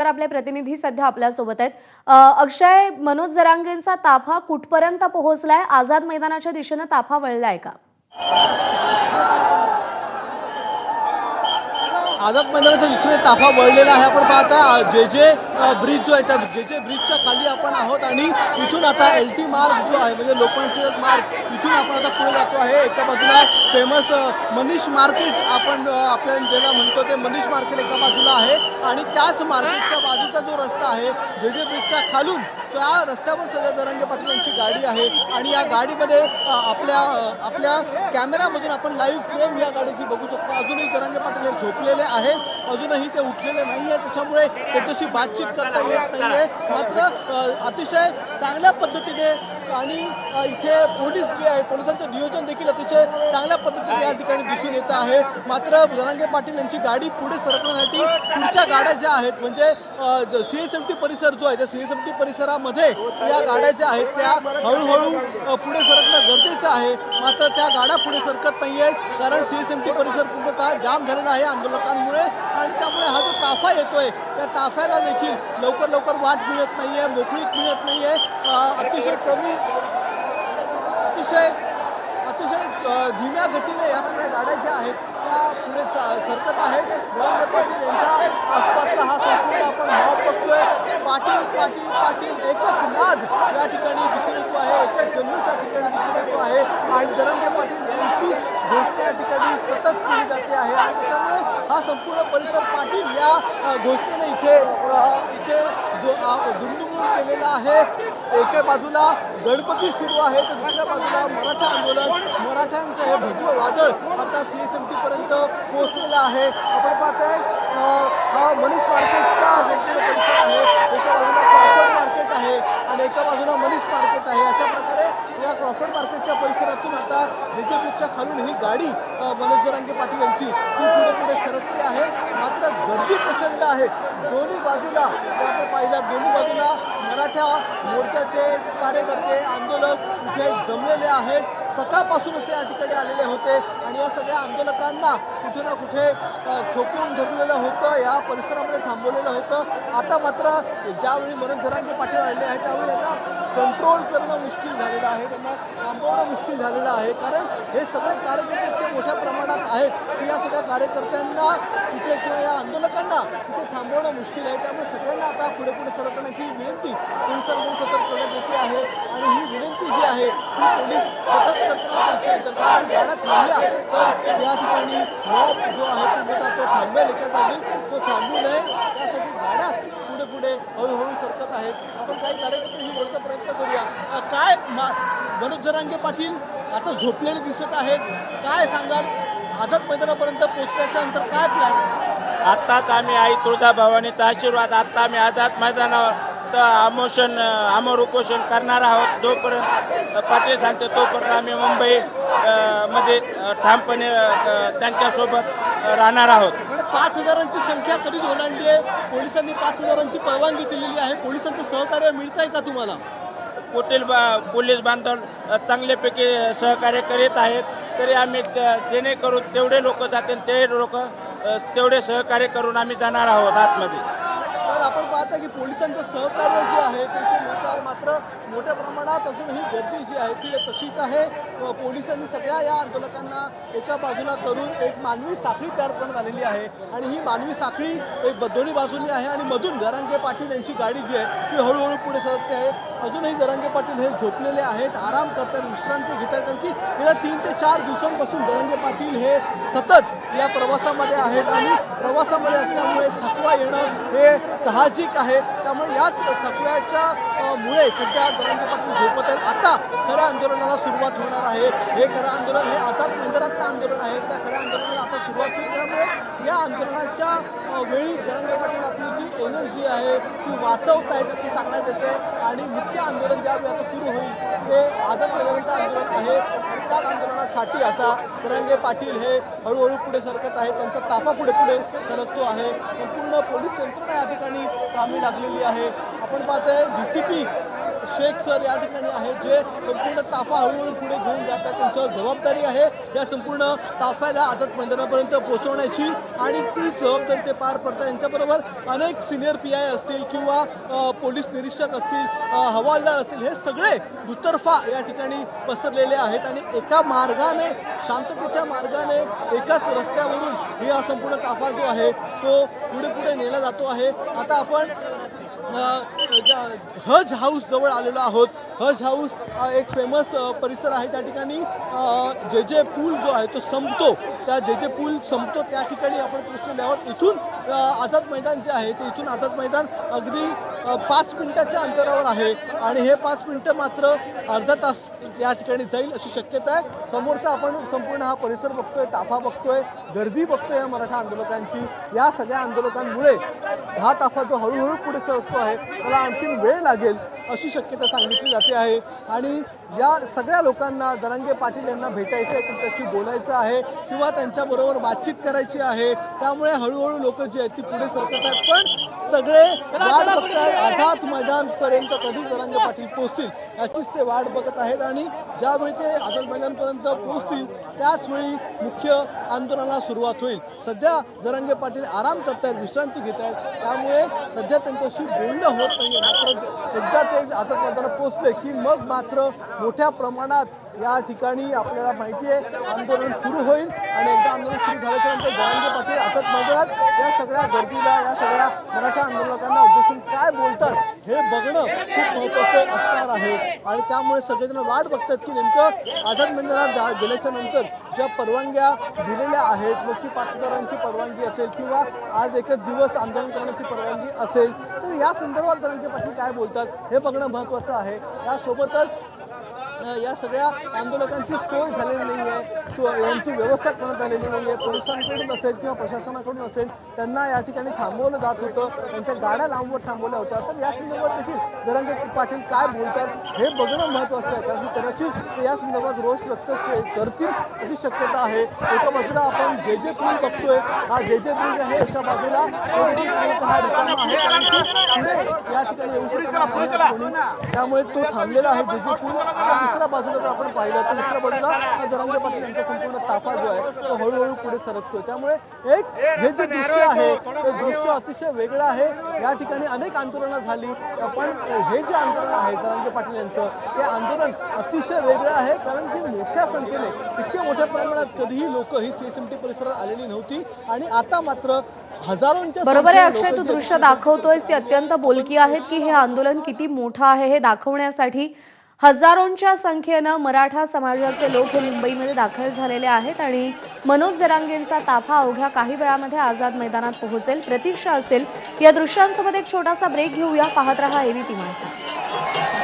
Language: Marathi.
तर आपले प्रतिनिधी सध्या आपल्या सोबत आहेत। अक्षय, मनोज जरांगेंचा ताफा कुठपर्यंत पोहोचलाय? आझाद मैदानाच्या दिशेने ताफा वळलाय का? आझाद मैदानाच्या दिशेने ताफा वळलेला आहे। आपण पाहता जे ब्रिज जो आहे त्या जे ब्रिजच्या खाली आपण आहोत आणि इथून आता LT मार्ग जो आहे म्हणजे लोकमान्य टिळक मार्ग इथून आपण आता पुढे जातो आहे। एका बाजूला फेमस मनीष मार्केट आपण आपल्या ज्याला म्हणतो ते मनीष मार्केट एका बाजूला आहे आणि त्याच मार्केटच्या बाजूचा जो रस्ता आहे जे ब्रिजच्या खालून त्या रस्त्यावर सध्या जरांगे पाटील यांची गाडी आहे आणि या गाडीमध्ये आपल्या कॅमेरामधून आपण लाईव्ह फ्रेम या गाडीची बघू शकतो। अजूनही जरांगे पाटील हे झोपलेले आहेत, अजूनही ते उठलेले नाहीये, त्याच्यामुळे त्यांच्याशी बातचीत करता येत नाहीये। मात्र अतिशय चांगल्या पद्धतीने आणि इथे पोलीस जे आहे पोलिसांचं नियोजन देखील अतिशय चांगल्या पद्धतीने या ठिकाणी दिसून येत आहे। मात्र जरांगे पाटील यांची गाडी पुढे सरकण्यासाठी पुढच्या गाड्या ज्या आहेत म्हणजे CSMT परिसर जो आहे त्या CSMT परिसरामध्ये या गाड्या ज्या आहेत त्या हळूहळू पुढे सरकणं गरजेचं आहे। मात्र त्या गाड्या पुढे सरकत नाहीये कारण CSMT परिसर पूर्णतः जाम झालेला आहे आंदोलकांमुळे आणि त्यामुळे हा जो ताफा येतोय त्या ताफ्याला देखील लवकर वाट मिळत नाहीये, मोकळीक मिळत नाहीये। अतिशय धीम्या गतीने या सगळ्या गाड्या ज्या आहेत त्या पुढे सरकत आहेत। जरांगे पाटील यांच्या आसपासचा हा संपूर्ण आपण मॉब बघतोय। पाटील एकच नाद या ठिकाणी दिसून येतो आहे, एकच जल्लोष या ठिकाणी दिसून येतो आहे आणि जरांगे पाटील यांची घोषणा या ठिकाणी सतत केली जाते आहे आणि त्याच्यामुळे हा संपूर्ण परिसर पाटील या घोषणेने इथे दुमदुमून केलेला आहे। एका बाजूला गणपती सुरू आहे तर दुसऱ्या बाजूला मराठा आंदोलन, मराठ्यांचं हे भगवं वादळ आता CSMT पर्यंत पोहोचलेलं आहे। आपण पाहतोय हा मनीष मार्केटचा संपूर्ण परिसर आहे, एका बाजूला क्रॉफर्ड मार्केट आहे आणि एका बाजूला मनीष मार्केट आहे। अशा प्रकारे या क्रॉफर्ड मार्केटच्या परिसरातून आता जे ब्रिजच्या खालून ही गाडी मनोज जरांगे पाटील यांची ती पुढे सरकली आहे। मात्र गर्दी प्रचंड आहे दोन्ही बाजूला। आपण पाहिलं दोन्ही बाजूला मराठा मोर्चाचे कार्यकर्ते आंदोलक इथे जमलेले आहेत। सकाळपासूनच या ठिकाणी आलेले होते आणि या सगळ्या आंदोलकांना कुठे ना कुठे ठोकून धरलेलं होतं, या परिसरामध्ये थांबवलेलं होतं। आता मात्र ज्यावेळी मनोज जरांगे पाटील आलेले आहेत त्यावेळी त्यांना कंट्रोल करणं मुश्किल झालेलं आहे, त्यांना थांबवणं मुश्किल झालेलं आहे कारण हे सगळे कार्यकर्ते इतके मोठ्या प्रमाणात आहेत की या सगळ्या कार्यकर्त्यांना इथे किंवा या आंदोलकांना इथे थांबवणं मुश्किल आहे। त्यामुळे सगळ्यांना आता पुढे सरकण्याची विनंती पोलिसांकडून सतत करण्यात येते आहे आणि ही विनंती जी आहे ती पोलीस सतत करताना गाड्या थांबल्या तर या ठिकाणी मॉब जो आहे तो थांबेल, एका जागी तो थांबू नये त्यासाठी गाड्या पुढे हळूहळू सरकत आहेत। आपण काही कार्यकर्त्यांशी बोलण्याचा प्रयत्न करूया। काय मनोज जरांगे पाटील आता झोपलेले दिसत आहेत, काय सांगाल आझाद मैदानापर्यंत पोहोचण्याच्या नंतर काय प्लॅन आहे? आत्ताच आम्ही आई तुळजाभवानीचा आशीर्वाद आत्ता आम्ही आझाद मैदानावर आमर उपोषण करणार आहोत। जोपर्यंत पाटील सांगते तोपर्यंत आम्ही मुंबई मध्ये ठामपणे त्यांच्यासोबत राहणार आहोत। 5,000ची संख्या कधीच ओलांडली आहे, पोलिसांनी 5,000ची परवानगी दिलेली आहे, पोलिसांचं सहकार्य मिळत आहे का तुम्हाला? पोलीस बांधव चांगल्यापैकी सहकार्य करीत आहेत, तरी आम्ही जेणेकरून तेवढे लोक जातील तेवढे सहकार्य करून आम्ही जाणार आहोत आतमध्ये। तर आपण पाहता की पोलिसांचं सहकार्य जे आहे ते मिळत आहे, मात्र मोठ्या प्रमाणात अजूनही गर्दी जी आहे ती तशीच आहे। पोलिसांनी सगळ्या या आंदोलकांना एका बाजूला करून एक मानवी साखळी तयार करण्यात आलेली आहे आणि ही मानवी साखळी दोन्ही बाजूनी आहे आणि मधून जरांगे पाटील यांची गाडी जी आहे ती हळूहळू पुढे सरकते आहे। अजूनही जरांगे पाटील हे झोपलेले आहेत, आराम करतात, विश्रांती घेतात कारण की गेल्या 3 ते 4 दिवसांपासून जरांगे पाटील हे सतत या प्रवासामध्ये आहेत आणि प्रवासामध्ये असल्यामुळे थकवा येणं हे साहजिक आहे। त्यामुळे याच थकव्याच्या मुळे सध्या जरांगे पाटील झोपत आहेत। आता खऱ्या आंदोलनाला सुरुवात होणार आहे। हे खरं आंदोलन हे आझाद मैदानातलं आंदोलन आहे, त्या खऱ्या आंदोलनाला आता सुरुवात होईल। त्यामुळे या आंदोलनाच्या वेळी जरांगे पाटील आपली जी एनर्जी आहे ती वाचवत आहेत अशी सांगण्यात येते आणि मुख्य आंदोलन ज्यावेळी आता सुरू होईल ते आझाद मैदानाचं आंदोलन आहे आणि त्या आंदोलनासाठी आता जरांगे पाटील हे हळूहळू पुढे सरकत आहेत, त्यांचा ताफा पुढे सरकतो आहे। संपूर्ण पोलीस यंत्रणा या ठिकाणी कामी लागलेली आहे। आपण पाहतोय DCP शेख सर या ठिकाणी आहेत, जे संपूर्ण ताफा हळूहळू पुढे घेऊन जातात. त्यांच्यावर जबाबदारी आहे या संपूर्ण ताफ्याला आझाद मैदानापर्यंत पोहोचवण्याची, आणि ती जबाबदारी ते पार पडतात. यांच्याबरोबर अनेक सिनियर PI असतील किंवा पोलीस निरीक्षक असतील, हवालदार असतील, हे सगळे दुतर्फा या ठिकाणी पसरलेले आहेत आणि एका मार्गाने, शांततेच्या मार्गाने, एकाच रस्त्यावरून हा संपूर्ण ताफा जो आहे तो पुढे पुढे नेला जातो आहे. आता आपण हज हाऊस जवळ आलेलो आहोत. हज हाऊस एक फेमस परिसर आहे. त्या ठिकाणी जे पूल जो आहे तो संपतो, त्या जे पूल संपतो त्या ठिकाणी आपण पोहोचलेले आहोत. इथून आझाद मैदान जे आहे ते इथून आझाद मैदान अगदी 5 मिनिटाच्या अंतरावर आहे आणि हे 5 मिनिटं मात्र अर्धा तास या ठिकाणी जाईल अशी शक्यता आहे. समोरचा आपण संपूर्ण हा परिसर बघतोय, ताफा बघतोय, गर्दी बघतोय या मराठा आंदोलकांची. या सगळ्या आंदोलकांमुळे हा ताफा जो हळूहळू पुढे सरकतो आहे त्याला आणखीन वेळ लागेल अशी शक्यता सांगितली जाते आहे. आणि या सगळ्या लोकांना जरांगे पाटील यांना भेटायचं आहे, त्यांच्याशी बोलायचं आहे किंवा त्यांच्याबरोबर बातचीत करायची आहे. त्यामुळे हळूहळू लोक जी आहेत ती पुढे सरकत आहेत, पण सगळे वाट बघतायत आझाद मैदानपर्यंत कधी जरांगे पाटील पोहोचतील याचीच ते वाट बघत आहेत. आणि ज्यावेळी ते आझाद मैदानपर्यंत पोहोचतील त्याच वेळी मुख्य आंदोलनाला सुरुवात होईल. सध्या जरांगे पाटील आराम करतायत, विश्रांती घेत आहेत, त्यामुळे सध्या त्यांच्याशी बोलणं होत नाहीये. मात्र एकदा ते आझाद मैदानात पोहोचले की मग मात्र मोठ्या प्रमाणात या ठिकाणी आपल्याला माहिती आहे आंदोलन सुरू होईल. आणि एकदा आंदोलन सुरू झाल्याच्या नंतर जरांगे पाटील आझाद मैदानात या सगळ्या गर्दीला, या सगळ्या मराठा आंदोलकांना उद्देशून काय बोलतात हे बघणं खूप महत्त्वाचं असणार आहे. आणि त्यामुळे सगळेजण वाट बघतात की नेमकं आझाद मैदानात गेल्याच्या नंतर ज्या परवानग्या दिलेल्या आहेत, नक्की 5,000ची परवानगी असेल किंवा आज एकच दिवस आंदोलन करण्याची परवानगी असेल, तर या संदर्भात जरांगे पाटील काय बोलतात हे बघणं महत्त्वाचं आहे. यासोबतच या सगळ्या आंदोलकांची सोय झालेली नाही आहे, यांची व्यवस्था करण्यात आलेली नाही आहे. पोलिसांकडून असेल किंवा प्रशासनाकडून असेल त्यांना या ठिकाणी थांबवलं जात होतं, त्यांच्या गाड्या लांबवर थांबवल्या होत्या. तर या संदर्भात देखील जरांगे पाटील काय बोलतात हे बघणं महत्त्वाचं आहे, कारण की कदाचित या संदर्भात रोष व्यक्त करतील अशी शक्यता आहे. एका बाजूला आपण जे पूल बघतोय, हा जे ब्रिज आहे, एका बाजूला हा रिकामा आहे कारण की पुढे या ठिकाणी येऊ शकणार नाही कोणी, त्यामुळे तो थांबलेला आहे जे पूल. दुसऱ्या बाजूला जर आपण पाहिलं तर दुसऱ्या बाजूला जरांगे पाटील यांचा संपूर्ण ताफा जो आहे तो हळूहळू पुढे सरकतोय. त्यामुळे एक हे जे दृश्य आहे ते दृश्य अतिशय वेगळं आहे. या ठिकाणी अनेक आंदोलनं झाली, पण हे जे आंदोलन आहे जरांगे पाटील यांचं ते आंदोलन अतिशय वेगळं आहे, कारण की मोठ्या संख्येने, इतक्या मोठ्या प्रमाणात कधीही लोक ही CSMT परिसरात आलेली नव्हती आणि आता मात्र हजारोंच्या बरोबर आहे अक्षय, तू दृश्य दाखवतोयस ती अत्यंत बोलकी आहेत की हे आंदोलन किती मोठं आहे हे दाखवण्यासाठी हजारोंच्या संख्येनं मराठा समाजाचे लोक हे मुंबईमध्ये दाखल झालेले आहेत आणि मनोज जरांगेंचा ताफा अवघ्या काही वेळामध्ये आझाद मैदानात पोहोचेल. प्रतीक्षा असेल. या दृश्यांसोबत एक छोटासा ब्रेक घेऊया. पाहत रहा ABP माझा.